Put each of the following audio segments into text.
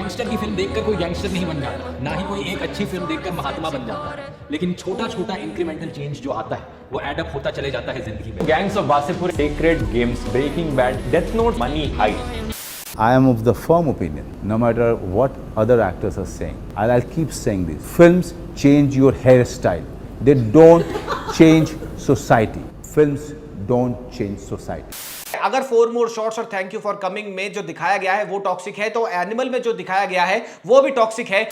Gangster की film देखकर कोई गैंगस्टर नहीं बन जाता, ना ही कोई एक अच्छी फिल्म देखकर महात्मा बन जाता है, लेकिन छोटा छोटा इंक्रीमेंटल चेंज जो आता है वो एडअप होता चले जाता है जिंदगी में। Gangs of Wasipur, Sacred Games, Breaking Bad, Death Note, Money Heist. I am of the firm opinion, no matter what other actors are saying, I'll keep saying this. Films change your hairstyle. They don't change society. Films don't change society. अगर 4 more shots और thank you for coming में जो दिखाया गया है वो toxic है, तो एनिमल में जो दिखाया गया है वो भी टॉक्सिक है।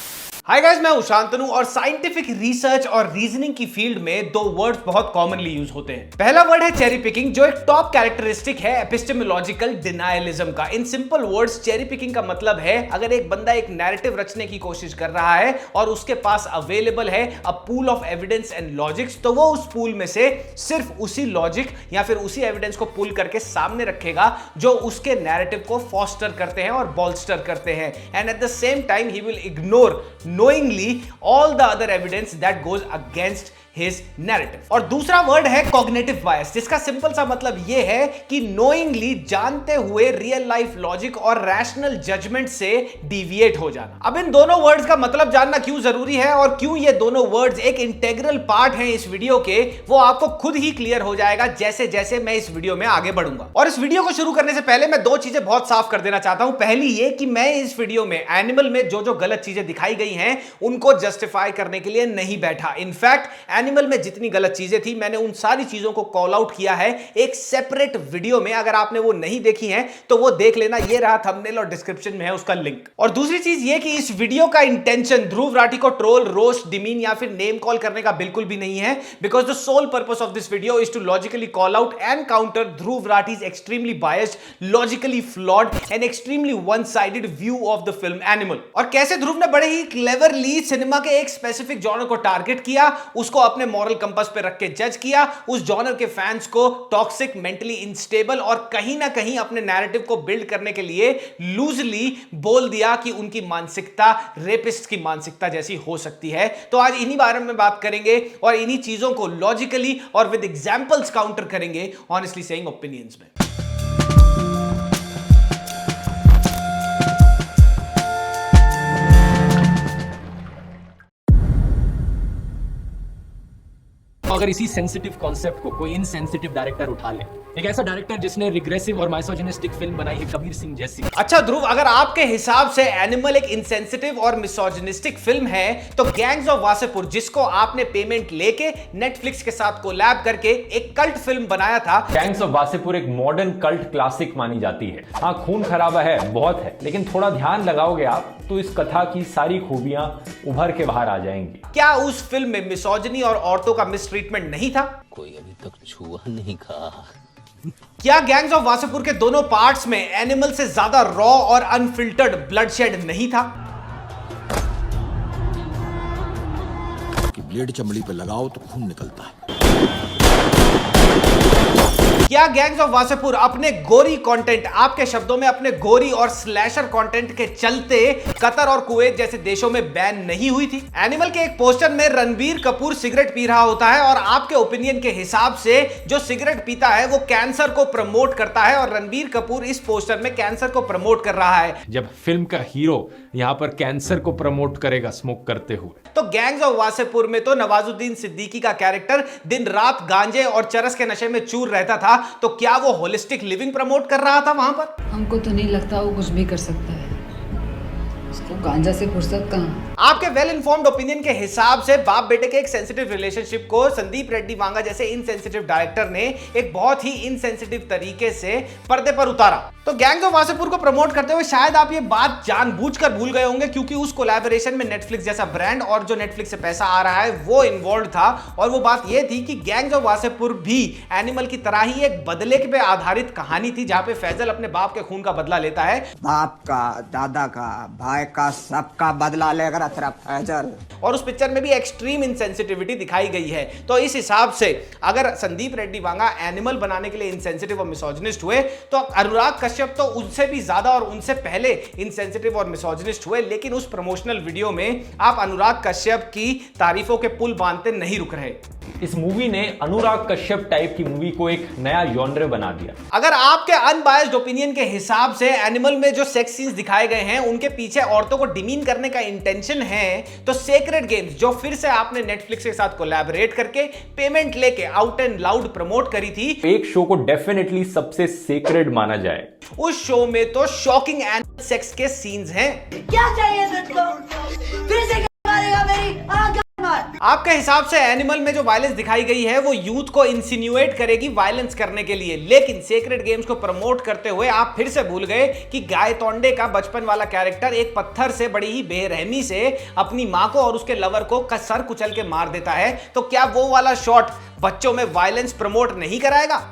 हाय गाइस, मैं हूं शांतनु और साइंटिफिक रिसर्च और रीजनिंग की फील्ड में दो वर्ड्स बहुत कॉमनली यूज होते हैं। पहला वर्ड है चेरी पिकिंग, जो एक टॉप कैरेक्टरिस्टिक है एपिस्टेमोलॉजिकल डिनायलिज्म का। In simple words, cherry picking का मतलब है अगर एक बंदा एक नैरेटिव रचने की कोशिश कर रहा है और उसके पास अवेलेबल है अ pool of evidence and logics, तो वो उस पूल में से सिर्फ उसी लॉजिक या फिर उसी एविडेंस को पुल करके सामने रखेगा जो उसके नैरेटिव को फॉस्टर करते हैं और बॉल्स्टर करते हैं, and at the same time he will ignore knowingly all the other evidence that goes against his narrative। और दूसरा वर्ड है कॉग्निटिव बायस, जिसका सिंपल सा मतलब यह है कि नोइंगली, जानते हुए रियल लाइफ लॉजिक और रैशनल जजमेंट से डिविएट हो जाना। अब इन दोनों वर्ड्स का मतलब जानना क्यों जरूरी है और क्यों ये दोनों वर्ड्स एक इंटेग्रल पार्ट हैं इस वीडियो के, वो आपको खुद ही क्लियर हो जाएगा जैसे जैसे मैं इस वीडियो में आगे बढ़ूंगा। और इस वीडियो को शुरू करने से पहले मैं दो चीजें बहुत साफ कर देना चाहता हूं। पहली ये कि मैं इस वीडियो में एनिमल में जो जो गलत चीजें दिखाई गई हैं उनको जस्टिफाई करने के लिए नहीं बैठा। इनफैक्ट एनिमल में जितनी गलत चीजें थी मैंने उन सारी चीजों को कॉल आउट किया है एक सेपरेट वीडियो में। अगर आपने वो नहीं देखी है तो वो देख लेना, ये रहा थंबनेल और डिस्क्रिप्शन में है उसका लिंक। और दूसरी चीज ये कि इस वीडियो का इंटेंशन ध्रुव राठी को ट्रोल, रोस्ट, डिमीन या फिर नेम कॉल करने का बिल्कुल भी नहीं है, because the sole purpose of this video is to logically call out and counter Dhruv Rathee's extremely biased, logically flawed and extremely one sided view of the film Animal. और कैसे ध्रुव ने बड़े ही क्लेवरली सिनेमा के एक स्पेसिफिक जॉनर को target किया, उसको अपने मॉरल कंपास पे रख के जज किया, उस जॉनर के फैंस को टॉक्सिक, मेंटली इनस्टेबल और कहीं ना कहीं अपने नैरेटिव को बिल्ड करने के लिए लूजली बोल दिया कि उनकी मानसिकता रेपिस्ट की मानसिकता जैसी हो सकती है। तो आज इन्हीं बारे में बात करेंगे और इन्हीं चीजों को लॉजिकली और विद एग्जांपल्स काउंटर करेंगे, ऑनेस्टली सेइंग ओपिनियंस में। अगर इसी सेंसिटिव कॉन्सेप्ट को कोई इनसेंसिटिव डायरेक्टर उठा ले, एक ऐसा डायरेक्टर जिसने रिग्रेसिव और माइसोजिनिस्टिक फिल्म बनाई है कबीर सिंह जैसी। अच्छा ध्रुव, अगर आपके हिसाब से एनिमल एक इनसेंसिटिव और मिसोजिनिस्टिक फिल्म है, तो गैंग्स ऑफ वासेपुर, जिसको आपने पेमेंट लेके नेटफ्लिक्स के साथ कोलैब करके एक कल्ट फिल्म बनाया था, Gangs of Wasipur एक मॉडर्न कल्ट क्लासिक मानी जाती है। हाँ, खून खराबा है, बहुत है, लेकिन थोड़ा ध्यान लगाओगे आप तो इस कथा की सारी खूबियां उभर के बाहर आ जाएंगी। क्या उस फिल्म में मिसोजिनी और औरतों का मिसट्रीटमेंट नहीं था? कोई अभी तक छुआ नहीं खा। क्या गैंग्स ऑफ वासेपुर के दोनों पार्ट्स में एनिमल से ज्यादा रॉ और अनफिल्टर्ड ब्लडशेड नहीं था? कि ब्लेड चमड़ी पे लगाओ तो खून निकलता है। क्या गैंग्स ऑफ वासेपुर अपने गोरी कंटेंट, आपके शब्दों में अपने गोरी और स्लैशर कंटेंट के चलते कतर और कुवैत जैसे देशों में बैन नहीं हुई थी? एनिमल के एक पोस्टर में रणबीर कपूर सिगरेट पी रहा होता है और आपके ओपिनियन के हिसाब से जो सिगरेट पीता है वो कैंसर को प्रमोट करता है, और रणबीर कपूर इस पोस्टर में कैंसर को प्रमोट कर रहा है। जब फिल्म का हीरो यहाँ पर कैंसर को प्रमोट करेगा स्मोक करते हुए, तो गैंग्स ऑफ वासेपुर में तो नवाजुद्दीन सिद्दीकी का कैरेक्टर दिन रात गांजे और चरस के नशे में चूर रहता था, तो क्या वो होलिस्टिक लिविंग प्रमोट कर रहा था वहां पर? हमको तो नहीं लगता वो कुछ भी कर सकता है, उसको गांजा से फुर्सत कहाँ। आपके वेल इन्फॉर्म्ड ओपिनियन के हिसाब से बाप बेटे के एक सेंसिटिव रिलेशनशिप को संदीप रेड्डी वांगा जैसे इनसेंसिटिव डायरेक्टर ने एक बहुत ही इनसेंसिटिव तरीके से पर्दे पर उतारा। तो गैंग्स ऑफ वासेपुर को प्रमोट करते हुए शायद आप ये बात जानबूझकर भूल गए होंगे, क्योंकि उस कोलैबोरेशन में नेटफ्लिक्स जैसा ब्रांड और जो नेटफ्लिक्स से पैसा आ रहा है वो इन्वॉल्व था, और वो बात ये थी कि गैंग्स ऑफ वासेपुर भी एनिमल की तरह ही एक बदले पे आधारित कहानी थी, जहां पे फैजल अपने बाप के खून का बदला लेता है। बाप का, दादा का, भाई का, सबका बदला लेकर सिर्फ फैजल। और उस पिक्चर में भी एक्सट्रीम इनसेंसिटिविटी दिखाई गई है। तो इस हिसाब से अगर संदीप रेड्डी वांगा एनिमल बनाने के लिए इनसेंसिटिव और मिसोजिनिस्ट हुए, तो अनुराग कश्यप तो उनसे भी ज्यादा और उनसे पहले इनसेंसिटिव और मिसोजिनिस्ट हुए। लेकिन उस प्रमोशनल वीडियो में आप अनुराग कश्यप की तारीफों के पुल बांधते नहीं रुक रहे। इस मूवी ने अनुराग कश्यप टाइप की मूवी को एक नया जॉनर बना दिया। अगर आपके अनबायस्ड ओपिनियन के हिसाब से एनिमल में जो सेक्स सीन्स दिखाए गए हैं उनके पीछे औरतों को डिमीन करने का इंटेंशन है, तो सेक्रेड गेम्स जो फिर से आपने नेटफ्लिक्स के साथ कोलैबोरेट करके पेमेंट लेके आउट एंड लाउड प्रमोट करी थी, एक शो को डेफिनेटली सबसे सेक्रेड माना जाए। उस शो में तो शॉकिंग एनिमल सेक्स के सीन्स हैं। क्या चाहिए तुझको? फिर से क्या मारेगा मेरी आंख मार। आपके हिसाब से एनिमल में जो वायलेंस दिखाई गई है वो यूथ को इंसिन्यूएट करेगी वायलेंस करने के लिए, लेकिन सेक्रेड गेम्स को प्रमोट करते हुए आप फिर से भूल गए कि गाय तोंडे का बचपन वाला कैरेक्टर एक पत्थर से बड़ी ही बेरहमी से अपनी मां को और उसके लवर को सर कुचल के मार देता है। तो क्या वो वाला शॉट बच्चों में वायलेंस प्रमोट नहीं कराएगा?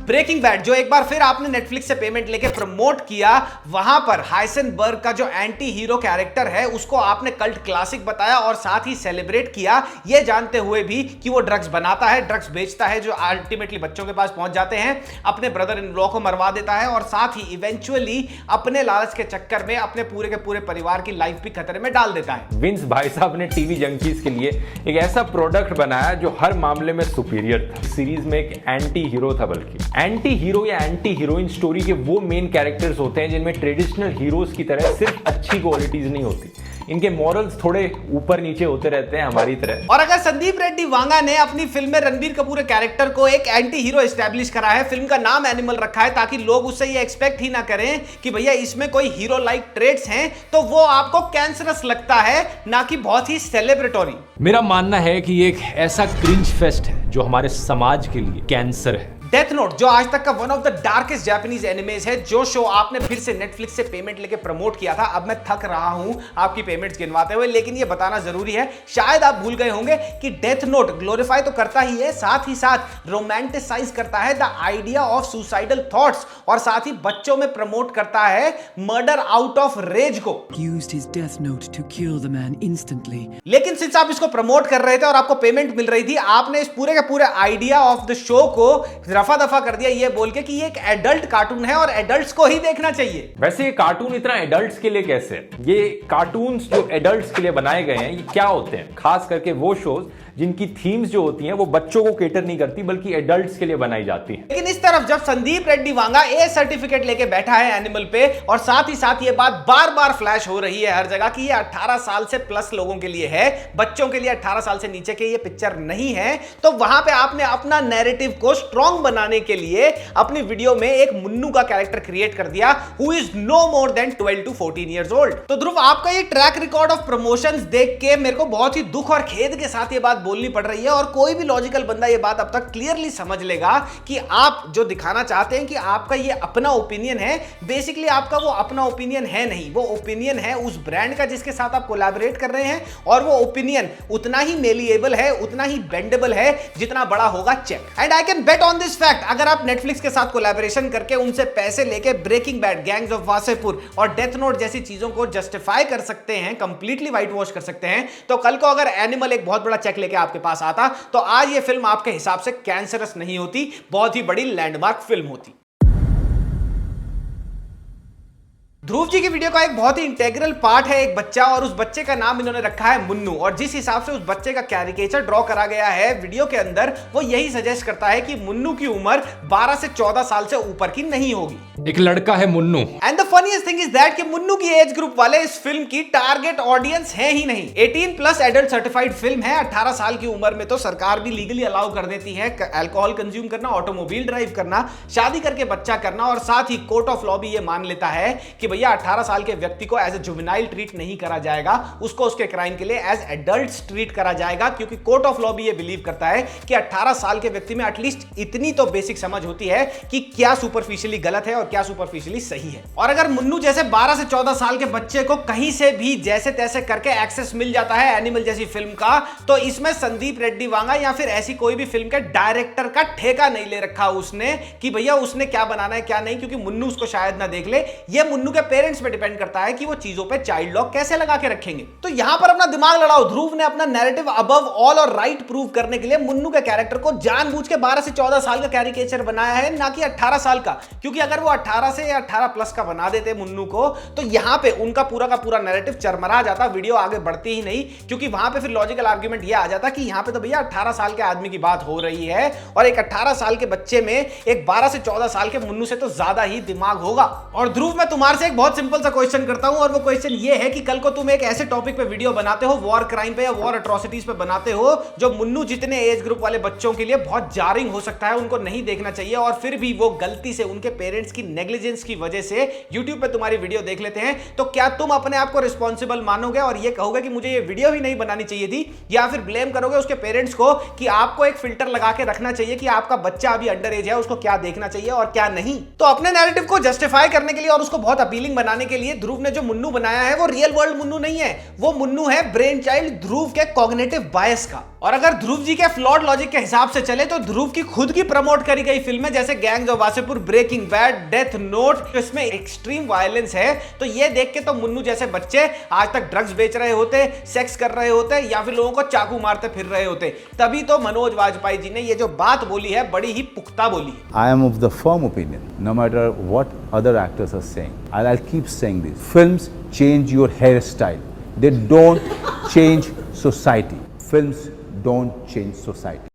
ब्रेकिंग बैड जो एक बार फिर आपने नेटफ्लिक्स से पेमेंट लेके प्रमोट किया, वहां पर हाइसेनबर्ग का जो एंटी हीरो कैरेक्टर है उसको आपने कल्ट क्लासिक बताया और साथ ही सेलिब्रेट किया, ये जानते हुए भी कि वो ड्रग्स बनाता है, ड्रग्स बेचता है जो अल्टीमेटली बच्चों के पास पहुंच जाते हैं, अपने ब्रदर इन लॉ को मरवा देता है और साथ ही इवेंचुअली अपने लालच के चक्कर में अपने पूरे के पूरे परिवार की लाइफ भी खतरे में डाल देता है। विंस भाई साहब ने टीवी जंकीज के लिए एक ऐसा प्रोडक्ट बनाया जो हर मामले में सुपीरियर था। सीरीज में एक एंटी हीरो था, बल्कि एंटी हीरो या एंटी हीरोइन स्टोरी के वो मेन कैरेक्टर्स होते हैं जिनमें ट्रेडिशनल हीरोज की तरह सिर्फ अच्छी क्वालिटीज नहीं होती, इनके मॉरल्स थोड़े ऊपर नीचे होते रहते हैं हमारी तरह। और अगर संदीप रेड्डी वांगा ने अपनी फिल्म में रणबीर कपूर के कैरेक्टर को एक एंटी हीरो एस्टैब्लिश करा है, फिल्म का नाम एनिमल रखा है ताकि लोग उससे ये एक्सपेक्ट ही ना करें कि भैया इसमें कोई हीरो लाइक ट्रेट्स हैं, तो वो आपको कैंसरस लगता है, ना कि बहुत ही सेलिब्रेटरी। मेरा मानना है कि एक ऐसा क्रिंज फेस्ट है जो हमारे समाज के लिए कैंसर है। डेथ नोट जो आज तक का one of the darkest Japanese animes है, जो शो आपने फिर से नेटफ्लिक्स से पेमेंट लेके प्रमोट किया था। अब मैं थक रहा हूं आपकी पेमेंट्स गिनवाते हुए, लेकिन ये बताना जरूरी है, शायद आप भूल गए होंगे कि डेथ नोट ग्लोरीफाई तो करता ही है, साथ ही साथ रोमांटिसाइज करता है the idea of suicidal thoughts और साथ ही बच्चों में प्रमोट करता है मर्डर आउट ऑफ रेज को। Used his death note to kill the man instantly. लेकिन सिंस आप इसको प्रमोट कर रहे थे और आपको पेमेंट मिल रही थी, आपने इस पूरे के पूरे आइडिया ऑफ द शो को रफा दफा कर दिया ये बोल के कि ये एक एडल्ट कार्टून है और एडल्ट्स को ही देखना चाहिए। वैसे ये कार्टून इतना एडल्ट्स के लिए कैसे? ये कार्टून्स जो एडल्ट्स के लिए बनाए गए हैं, ये क्या होते हैं? खास करके वो शोज जिनकी थीम्स जो होती हैं वो बच्चों को केटर नहीं करती बल्कि एडल्ट्स के लिए बनाई जाती हैं। लेकिन इस तरफ जब संदीप रेड्डी वांगा ए सर्टिफिकेट लेके बैठा है एनिमल पे, और साथ ही साथ ये बात बार बार फ्लैश हो रही है हर जगह कि ये 18 साल से प्लस लोगों के लिए है, बच्चों के लिए 18 साल से नीचे के ये पिक्चर नहीं है, तो वहां पे आपने अपना नैरेटिव को स्ट्रॉन्ग बनाने के लिए अपनी वीडियो में एक मुन्नू का कैरेक्टर क्रिएट कर दिया who is no more than 12 to 14 years old। तो ध्रुव, आपका ये ट्रैक रिकॉर्ड ऑफ प्रमोशंस देख के मेरे को बहुत ही दुख और खेद के साथ ये बात बोलनी पड़ रही है, और कोई भी लॉजिकल बंदा ये बात अब तक क्लियरली समझ लेगा कि आप जो दिखाना चाहते हैं कि आपका ये अपना ओपिनियन है, बेसिकली आपका वो अपना ओपिनियन है नहीं, वो ओपिनियन है उस ब्रांड का जिसके साथ आप कोलैबोरेट कर रहे हैं, और वो ओपिनियन उतना ही मेलिएबल है, उतना ही बेंडेबल है जितना बड़ा होगा check. And I can bet on this fact, अगर आप नेटफ्लिक्स के साथ कोलैबोरेशन करके उनसे पैसे लेके Breaking Bad, gangs of Wasseypur और डेथ नोट जैसी चीजों को जस्टिफाई कर सकते हैं, कंप्लीटली व्हाइट वॉश कर सकते हैं, तो कल को अगर एनिमल एक बहुत बड़ा चेक लेके आपके पास आता तो आज ये फिल्म आपके हिसाब से कैंसरस नहीं होती, बहुत ही बड़ी लैंडमार्क फिल्म होती। ध्रुव जी की वीडियो का एक बहुत ही इंटेग्रल पार्ट है एक बच्चा, और उस बच्चे का नाम इन्होंने रखा है मुन्नू, और जिस हिसाब से उस बच्चे का कैरिकेचर ड्रॉ करा गया है वीडियो के अंदर, वो यही सजेस्ट करता है कि मुन्नू की उम्र 12 से 14 साल से ऊपर की नहीं होगी। एक लड़का है Munnu, and the funniest thing is that कि मुन्नू की एज ग्रुप वाले इस फिल्म की टारगेट ऑडियंस है ही नहीं। 18+ एडल्ट सर्टिफाइड फिल्म है। 18 साल की उम्र में तो सरकार भी लीगली अलाउ कर देती है अल्कोहल कंज्यूम करना, ऑटोमोबाइल ड्राइव करना, शादी करके बच्चा करना, और साथ ही कोर्ट ऑफ लॉ भी ये मान लेता है कि भैया 18 साल के व्यक्ति को एज ए जुवेनाइल ट्रीट नहीं करा जाएगा, उसको उसके क्राइम के लिए एज एडल्ट ट्रीट करा जाएगा, क्योंकि कोर्ट ऑफ लॉ भी ये बिलीव करता है कि 18 साल के व्यक्ति में एटलीस्ट इतनी तो बेसिक समझ होती है कि क्या सुपरफिशियली गलत है और क्या सुपरफिशियली सही है। और अगर मुन्नू जैसे 12 से 14 साल के बच्चे को कहीं से भी जैसे तैसे करके एक्सेस मिल जाता है एनिमल जैसी फिल्म का, तो इसमें संदीप रेड्डी वांगा या फिर ऐसी कोई भी फिल्म के डायरेक्टर का ठेका नहीं ले रखा उसने कि भैया उसने क्या बनाना है क्या नहीं, क्योंकि मुन्नू उसको शायद ना देख ले। ये मुन्नू के पेरेंट्स पे डिपेंड करता है कि वो चीजों पे चाइल्ड लॉक कैसे लगा के रखेंगे। तो यहां पर अपना दिमाग लड़ाओ। ध्रुव ने अपना नैरेटिव अबव ऑल और राइट प्रूव करने के लिए मुन्नू के कैरेक्टर को जानबूझ के 12 से 14 साल का कैरिकेचर बनाया है, ना कि 18 साल का। क्योंकि अगर वो 18 से या 18 प्लस का बना देते मुन्नू को, तो यहां पे उनका पूरा का पूरा नैरेटिव चरमरा जाता, वीडियो आगे बढ़ती ही नहीं। क्योंकि वहां पे फिर लॉजिकल आर्ग्यूमेंट ये आ जाता कि यहां पे तो भैया 18 साल के आदमी की बात हो रही है, और एक 18 साल के बच्चे में एक 12 से 14 साल के मुन्नू से तो ज्यादा ही दिमाग होगा। और ध्रुव, मैं तुम्हारे से एक बहुत सिंपल सा क्वेश्चन करता हूं, और वो क्वेश्चन ये है कि कल को तुम एक ऐसे टॉपिक पे वीडियो बनाते हो, वॉर क्राइम पे या वॉर एट्रोसिटीज पे बनाते हो, जो मुन्नू जितने एज ग्रुप वाले बच्चों के लिए बहुत जारिंग हो सकता है, उनको नहीं देखना चाहिए, और फिर भी वो गलती से उनके पेरेंट्स की नेग्लिजेंस की वजह से YouTube पे तुम्हारी वीडियो देख लेते हैं, तो क्या तुम अपने आप को रिस्पॉन्सिबल मानोगे और ये कहोगे कि मुझे ये वीडियो ही नहीं बनानी चाहिए थी, या फिर ब्लेम करोगे उसके पेरेंट्स को कि आपको एक फिल्टर लगा के रखना चाहिए कि आपका बच्चा अभी अंडर एज है, उसको क्या देखना चाहिए और क्या नहीं। तो अपने नैरेटिव को जस्टिफाई करने के लिए और उसको बहुत अपीलिंग बनाने के लिए ध्रुव ने जो मुन्नू बनाया है वो रियल वर्ल्ड मुन्नू नहीं है, वो मुन्नू है ब्रेन चाइल्ड ध्रुव के कॉग्निटिव बायस का। और अगर ध्रुव जी के फ्लॉड लॉजिक के हिसाब से चले तो ध्रुव की खुद की प्रमोट करी गई फिल्में जैसे Gangs of Wasseypur, Breaking Bad, Death Note, इसमें एक्सट्रीम वायलेंस है, तो ये देख के तो मुन्नू जैसे बच्चे आज तक ड्रग्स बेच रहे होते, सेक्स कर रहे होते, या फिर लोगों को चाकू मारते फिर रहे होते। तभी तो मनोज वाजपेयी जी ने ये जो बात बोली है बड़ी ही पुख्ता बोली है। I am of the firm opinion, no matter what other actors are saying, I'll keep saying this. Films change your hairstyle. They don't change society. Films don't change society.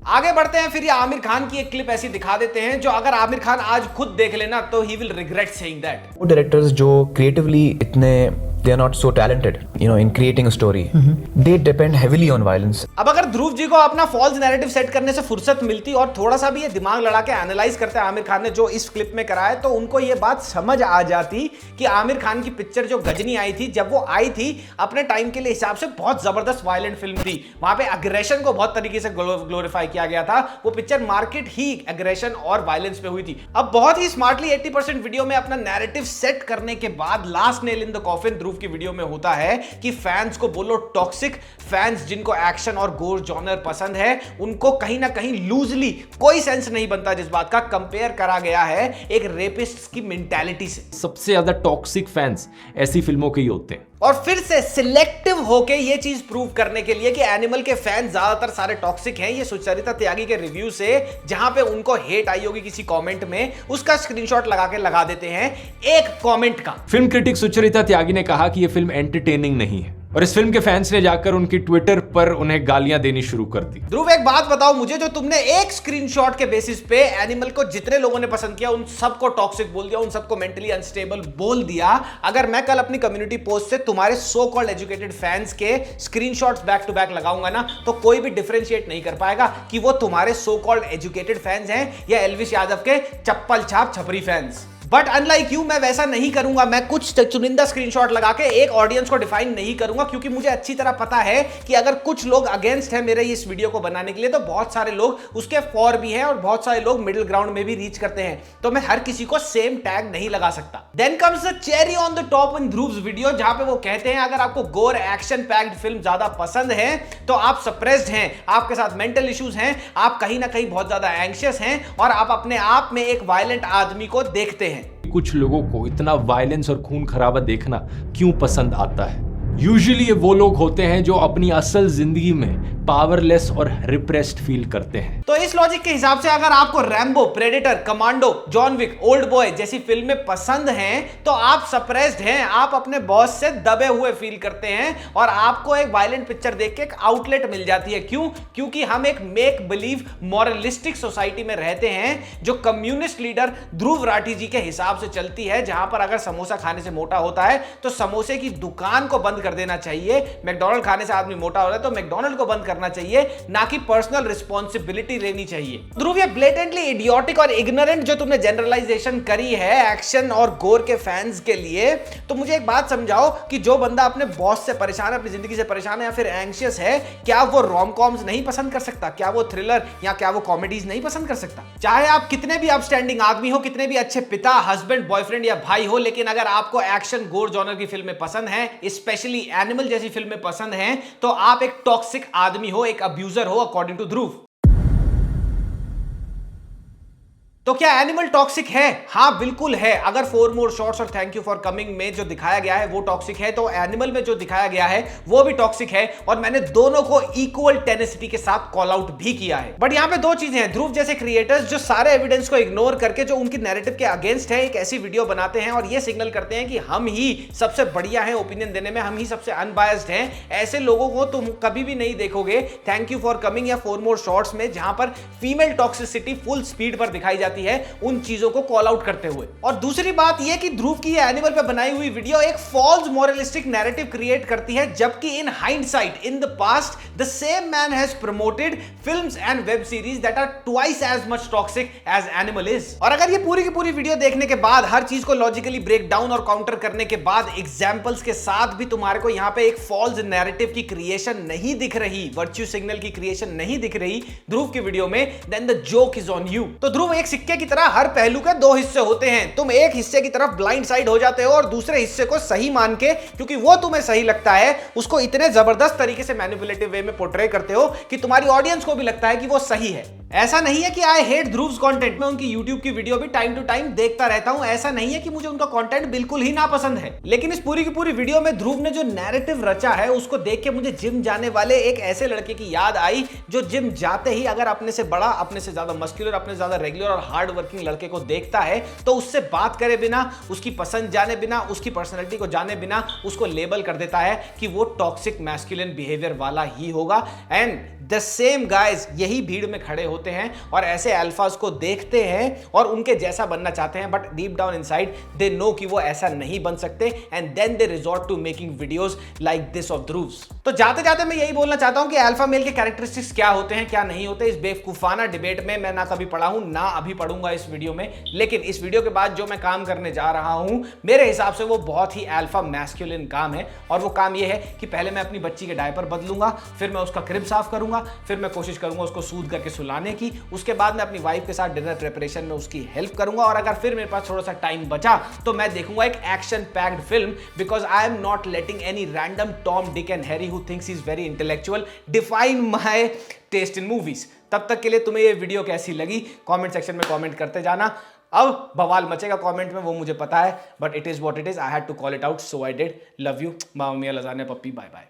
आगे बढ़ते हैं, फिर ये आमिर खान की एक क्लिप ऐसी दिखा देते हैं जो अगर आमिर खान आज खुद देख लेना तो he will regret saying that. वो डायरेक्टर्स जो क्रिएटिवली इतने they are not so talented, you know, in creating a story. They depend heavily on violence. अब अगर ध्रुव जी को अपना फॉल्स नैरेटिव सेट करने से फुर्सत मिलती और थोड़ा सा भी ये दिमाग लड़ा के एनालाइज करते आमिर खान ने जो इस क्लिप में करा है, तो उनको ये बात समझ आ जाती कि आमिर खान की पिक्चर जो गजनी आई थी, जब वो आई थी अपने टाइम के लिए हिसाब से बहुत जबरदस्त वायलेंट फिल्म थी। वहां पे अग्रेशन को बहुत तरीके से ग्लोरीफाई किया गया था। वो पिक्चर मार्केट ही एग्रेशन और वायलेंस पे हुई थी। अब बहुत ही स्मार्टली 80% वीडियो में अपना नैरेटिव सेट करने के बाद last nail in the coffin Dhruv की वीडियो में होता है कि फैंस को बोलो टॉक्सिक। फैंस जिनको एक्शन और गोर जॉनर पसंद है, उनको कहीं ना कहीं लूजली कोई सेंस नहीं बनता जिस बात का कंपेयर करा गया है एक रेपिस्ट की मेंटालिटी से। सबसे ज्यादा टॉक्सिक फैंस ऐसी फिल्मों के ही होते हैं। और फिर से सिलेक्टिव होके ये चीज प्रूव करने के लिए कि एनिमल के फैन ज्यादातर सारे टॉक्सिक हैं, ये सुचरिता त्यागी के रिव्यू से, जहां पे उनको हेट आई होगी किसी कमेंट में, उसका स्क्रीनशॉट लगा के लगा देते हैं एक कमेंट का। फिल्म क्रिटिक सुचरिता त्यागी ने कहा कि यह फिल्म एंटरटेनिंग नहीं है, और इस फिल्म के फैंस ने जाकर उनकी ट्विटर पर उन्हें गालियां देनी शुरू कर दी। ध्रुव, एक बात बताओ मुझे, जो तुमने एक स्क्रीनशॉट के बेसिस पे एनिमल को जितने लोगों ने पसंद किया उन सबको टॉक्सिक बोल दिया, उन सबको मेंटली अनस्टेबल बोल दिया, अगर मैं कल अपनी कम्युनिटी पोस्ट से तुम्हारे सो कॉल्ड एजुकेटेड फैंस के स्क्रीनशॉट्स बैक टू बैक लगाऊंगा ना, तो कोई भी डिफरेंशिएट नहीं कर पाएगा कि वो तुम्हारे सो कॉल्ड एजुकेटेड फैंस हैं या एल्विश यादव के चप्पल छाप छपरी फैंस। बट अनलाइक यू, मैं वैसा नहीं करूंगा। मैं कुछ चुनिंदा स्क्रीनशॉट लगा के एक ऑडियंस को डिफाइन नहीं करूंगा, क्योंकि मुझे अच्छी तरह पता है कि अगर कुछ लोग अगेंस्ट है मेरे इस वीडियो को बनाने के लिए, तो बहुत सारे लोग उसके फॉर भी हैं और बहुत सारे लोग मिडिल ग्राउंड में भी रीच करते हैं। तो मैं हर किसी को सेम टैग नहीं लगा सकता। Then comes the cherry on the top in Dhruv's video, जहां पे वो कहते हैं अगर आपको गोर एक्शन पैक्ड फिल्म ज्यादा पसंद है तो आप सप्रेस्ड हैं, आपके साथ मेंटल इश्यूज हैं, आप कहीं ना कहीं बहुत ज्यादा एंग्शियस हैं और आप अपने आप में एक वायलेंट आदमी को देखते हैं। कुछ लोगों को इतना वायलेंस और खून खराबा देखना क्यों पसंद आता है? यूजुअली ये वो लोग होते हैं जो अपनी असल जिंदगी में पावरलेस और रिप्रेस्ड फील करते हैं। तो इस लॉजिक के हिसाब से अगर आपको Rambo, Predator, Commando, John Wick, Old Boy जैसी फिल्में पसंद हैं, तो आप सप्रेस्ड हैं, आप अपने बॉस से दबे हुए फील करते हैं और आपको एक वायलेंट पिक्चर देख के एक आउटलेट मिल जाती है। क्यों? क्योंकि हम एक मेक बिलीव मॉरलिस्टिक सोसाइटी में रहते हैं जो कम्युनिस्ट लीडर ध्रुव राठी जी के हिसाब से चलती है, जहां पर अगर समोसा खाने से मोटा होता है तो समोसे की दुकान को बंद कर देना चाहिए, मैकडॉनल्ड खाने से आदमी मोटा हो रहा है तो मैकडॉनल्ड को बंद करना चाहिए, ना कि पर्सनल रिस्पॉन्सिबिलिटी लेनी चाहिए। ध्रुव, ये ब्लेटेंटली इडियोटिक और इग्नोरेंट जो तुमने जनरलाइजेशन करी है एक्शन और गोर के फैंस के लिए, तो मुझे एक बात समझाओ कि जो बंदा अपने बॉस से परेशान है, अपनी जिंदगी से परेशान है या फिर एंग्शियस है, क्या वो रोम कॉम्स नहीं पसंद कर सकता? क्या वो थ्रिलर या क्या वो कॉमेडीज नहीं पसंद कर सकता? चाहे आप कितने भी अपस्टैंडिंग आदमी हो, कितने भी अच्छे पिता, हस्बैंड, बॉयफ्रेंड या भाई हो, लेकिन अगर आपको एक्शन गोर जॉनर की फिल्में पसंद है, स्पेशली एनिमल जैसी फिल्में पसंद हैं, तो आप एक टॉक्सिक आदमी हो, एक अब्यूजर हो, अकॉर्डिंग टू ध्रुव। तो क्या एनिमल टॉक्सिक है? हाँ बिल्कुल है। अगर 4 more shots और थैंक यू फॉर कमिंग में जो दिखाया गया है वो टॉक्सिक है, तो एनिमल में जो दिखाया गया है वो भी टॉक्सिक है, और मैंने दोनों को इक्वल टेनेसिटी के साथ कॉल आउट भी किया है। बट यहां पे दो चीजें हैं। ध्रुव जैसे क्रिएटर्स जो सारे एविडेंस को इग्नोर करके जो उनकी नैरेटिव के अगेंस्ट है एक ऐसी वीडियो बनाते हैं और ये सिग्नल करते हैं कि हम ही सबसे बढ़िया हैं ओपिनियन देने में, हम ही सबसे अनबायस्ड हैं, ऐसे लोगों को तुम कभी भी नहीं देखोगे थैंक यू फॉर कमिंग या 4 more shots में, जहां पर फीमेल टॉक्सिसिटी फुल स्पीड पर दिखाई जाती है उन चीजों को कॉल आउट करते हुए। और दूसरी बात यह कि ध्रुव की एनिमल पे बनाई हुई वीडियो एक फॉल्स मोरलिस्टिक नैरेटिव क्रिएट करती है, जबकि in hindsight in the past the same man has promoted films and web series that are twice as much toxic as Animal is. और अगर ये पूरी की पूरी वीडियो देखने के बाद, हर चीज को लॉजिकली ब्रेक डाउन और काउंटर करने के बाद, एग्जांपल्स के साथ भी तुम्हारे को यहां पे एक फॉल्स नैरेटिव की क्रिएशन नहीं दिख रही, वर्च्यू सिग्नल की क्रिएशन नहीं दिख रही ध्रुव की वीडियो में, then the joke is on you. तो ध्रुव एक सिक्के की तरह हर पहलू के दो हिस्से होते हैं। तुम एक हिस्से की तरफ ब्लाइंड साइड हो जाते हो और दूसरे हिस्से को सही मान के, क्योंकि वो तुम्हें सही लगता है, उसको इतने जबरदस्त तरीके से मैनिपुलेटिव वे में पोर्ट्रे करते हो कि तुम्हारी ऑडियंस को भी लगता है कि वो सही है। ऐसा नहीं है कि आई हेट ध्रुव्स कंटेंट, मैं उनकी YouTube की वीडियो भी टाइम टू टाइम देखता रहता हूं। ऐसा नहीं है कि मुझे उनका कंटेंट बिल्कुल ही नापसंद है, लेकिन इस पूरी की पूरी वीडियो में ध्रुव ने जो नैरेटिव रचा है उसको देख के मुझे जिम जाने वाले एक ऐसे लड़के की याद आई जो जिम जाते ही अगर अपने से बड़ा, अपने से ज्यादा मस्कुलर, अपने से ज्यादा रेगुलर और हार्ड वर्किंग लड़के को देखता है तो उससे बात करे बिना, उसकी पसंद जाने बिना, उसकी पर्सनैलिटी को जाने बिना उसको लेबल कर देता है कि वो टॉक्सिक मैस्कुलिन बिहेवियर वाला ही होगा। एंड द सेम गाइज यही भीड़ में खड़े होते हैं और ऐसे अल्फाज को देखते हैं और उनके जैसा बनना चाहते हैं, but deep down inside they know कि वो ऐसा नहीं बन सकते, and then they resort to making videos like this of Dhruv's. तो जाते जाते मैं यही बोलना चाहता हूं कि अल्फा मेल के कैरेक्टरिस्टिक्स क्या होते हैं, क्या नहीं होते। इस बेवकूफाना डिबेट में मैं ना कभी पढ़ा हूं, ना अभी पढ़ूंगा इस वीडियो में, लेकिन इस वीडियो के बाद जो मैं काम करने जा रहा हूं मेरे हिसाब से वो बहुत ही अल्फा मैस्कुलिन काम है। और वो काम ये है कि पहले मैं अपनी बच्ची के डायपर बदलूंगा, फिर मैं उसका क्रिब साफ करूंगा, फिर मैं कोशिश करूंगा उसको सूद करके सुलाने की, उसके बाद मैं अपनी वाइफ के साथ डिनर प्रिपरेशन में उसकी हेल्प करूंगा, और अगर फिर मेरे पास थोड़ा सा टाइम बचा तो मैं देखूंगा एक action packed film, because I am not letting any random Tom, Dick and Harry who thinks he is very intellectual define my taste in movies. तब तक के लिए तुम्हें ये वीडियो कैसी लगी कमेंट सेक्शन में कमेंट करते जाना। अब बवाल मचेगा कमेंट में, वो मुझे पता है, but it is what it is. I had to call it out, so I did. Love you, Mama Miyan, lasagna, puppy, bye bye.